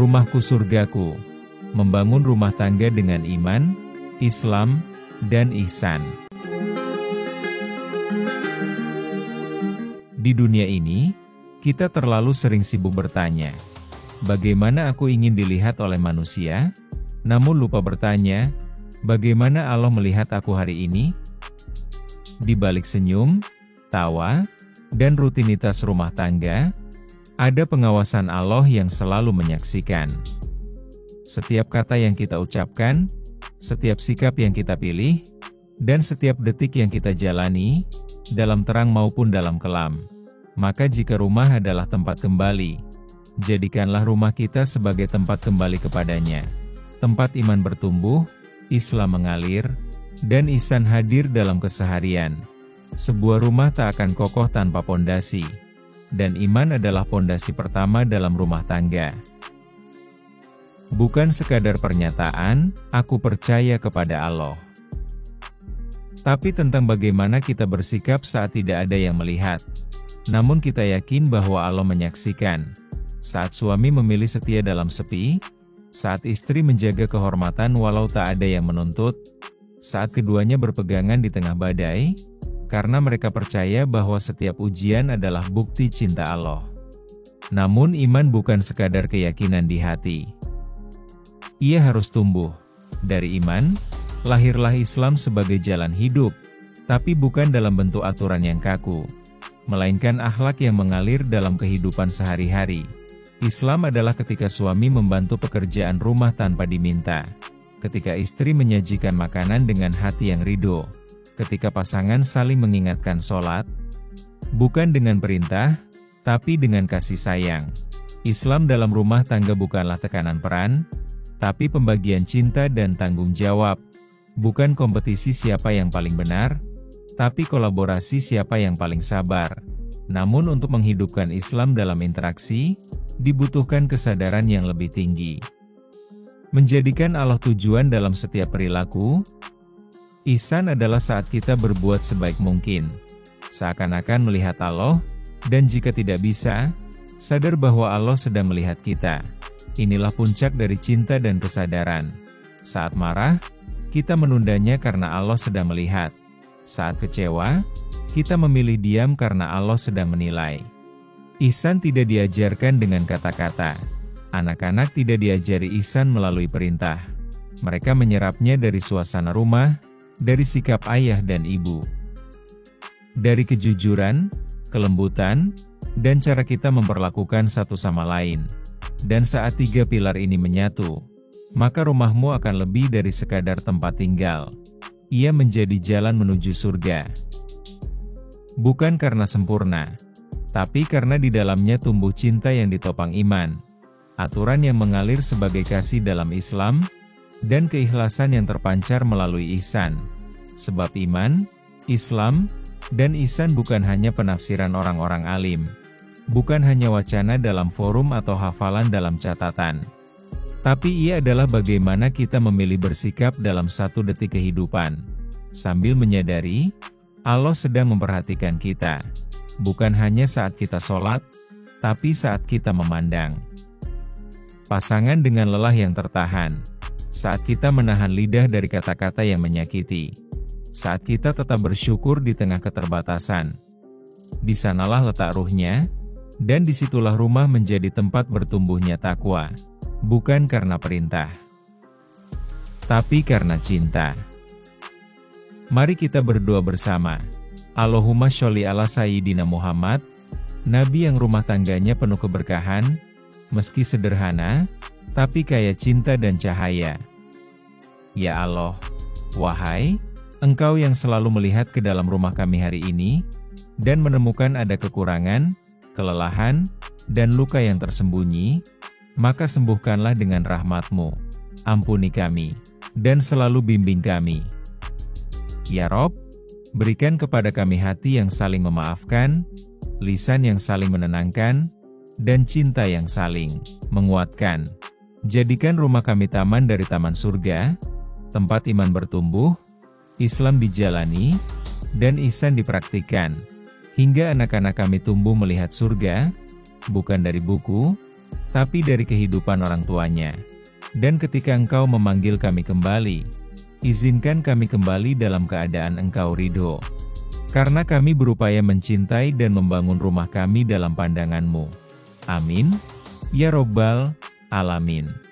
rumahku surgaku, membangun rumah tangga dengan iman, Islam, dan ihsan. Di dunia ini, kita terlalu sering sibuk bertanya, bagaimana aku ingin dilihat oleh manusia? Namun lupa bertanya, bagaimana Allah melihat aku hari ini? Di balik senyum, tawa, dan rutinitas rumah tangga, ada pengawasan Allah yang selalu menyaksikan. Setiap kata yang kita ucapkan, setiap sikap yang kita pilih, dan setiap detik yang kita jalani, dalam terang maupun dalam kelam. Maka jika rumah adalah tempat kembali, jadikanlah rumah kita sebagai tempat kembali kepadanya. Tempat iman bertumbuh, Islam mengalir, dan ihsan hadir dalam keseharian. Sebuah rumah tak akan kokoh tanpa pondasi. Dan iman adalah pondasi pertama dalam rumah tangga. Bukan sekadar pernyataan, aku percaya kepada Allah. Tapi tentang bagaimana kita bersikap saat tidak ada yang melihat. Namun kita yakin bahwa Allah menyaksikan. Saat suami memilih setia dalam sepi, saat istri menjaga kehormatan walau tak ada yang menuntut, saat keduanya berpegangan di tengah badai, karena mereka percaya bahwa setiap ujian adalah bukti cinta Allah. Namun iman bukan sekadar keyakinan di hati. Ia harus tumbuh. Dari iman, lahirlah Islam sebagai jalan hidup, tapi bukan dalam bentuk aturan yang kaku, melainkan akhlak yang mengalir dalam kehidupan sehari-hari. Islam adalah ketika suami membantu pekerjaan rumah tanpa diminta, ketika istri menyajikan makanan dengan hati yang ridho, ketika pasangan saling mengingatkan sholat, bukan dengan perintah, tapi dengan kasih sayang. Islam dalam rumah tangga bukanlah tekanan peran, tapi pembagian cinta dan tanggung jawab. Bukan kompetisi siapa yang paling benar, tapi kolaborasi siapa yang paling sabar. Namun untuk menghidupkan Islam dalam interaksi, dibutuhkan kesadaran yang lebih tinggi. Menjadikan Allah tujuan dalam setiap perilaku. Ihsan adalah saat kita berbuat sebaik mungkin, seakan-akan melihat Allah, dan jika tidak bisa, sadar bahwa Allah sedang melihat kita. Inilah puncak dari cinta dan kesadaran. Saat marah, kita menundanya karena Allah sedang melihat. Saat kecewa, kita memilih diam karena Allah sedang menilai. Ihsan tidak diajarkan dengan kata-kata. Anak-anak tidak diajari ihsan melalui perintah. Mereka menyerapnya dari suasana rumah, dari sikap ayah dan ibu, dari kejujuran, kelembutan, dan cara kita memperlakukan satu sama lain. Dan saat tiga pilar ini menyatu, maka rumahmu akan lebih dari sekadar tempat tinggal. Ia menjadi jalan menuju surga. Bukan karena sempurna, tapi karena di dalamnya tumbuh cinta yang ditopang iman, aturan yang mengalir sebagai kasih dalam Islam, dan keikhlasan yang terpancar melalui ihsan. Sebab iman, Islam, dan ihsan bukan hanya penafsiran orang-orang alim. Bukan hanya wacana dalam forum atau hafalan dalam catatan. Tapi ia adalah bagaimana kita memilih bersikap dalam satu detik kehidupan. Sambil menyadari, Allah sedang memperhatikan kita. Bukan hanya saat kita sholat, tapi saat kita memandang. Pasangan dengan lelah yang tertahan. Saat kita menahan lidah dari kata-kata yang menyakiti. Saat kita tetap bersyukur di tengah keterbatasan. Di sanalah letak ruhnya, dan disitulah rumah menjadi tempat bertumbuhnya takwa. Bukan karena perintah, tapi karena cinta. Mari kita berdoa bersama. Allahumma sholli ala Sayyidina Muhammad, Nabi yang rumah tangganya penuh keberkahan, meski sederhana, tapi kaya cinta dan cahaya. Ya Allah, wahai Engkau yang selalu melihat ke dalam rumah kami hari ini, dan menemukan ada kekurangan, kelelahan, dan luka yang tersembunyi, maka sembuhkanlah dengan rahmat-Mu. Ampuni kami, dan selalu bimbing kami. Ya Rob, berikan kepada kami hati yang saling memaafkan, lisan yang saling menenangkan, dan cinta yang saling menguatkan. Jadikan rumah kami taman dari taman surga, tempat iman bertumbuh, Islam dijalani, dan ihsan dipraktikkan, hingga anak-anak kami tumbuh melihat surga, bukan dari buku, tapi dari kehidupan orang tuanya. Dan ketika Engkau memanggil kami kembali, izinkan kami kembali dalam keadaan Engkau ridho. Karena kami berupaya mencintai dan membangun rumah kami dalam pandangan-Mu. Amin. Ya Robbal Alamin.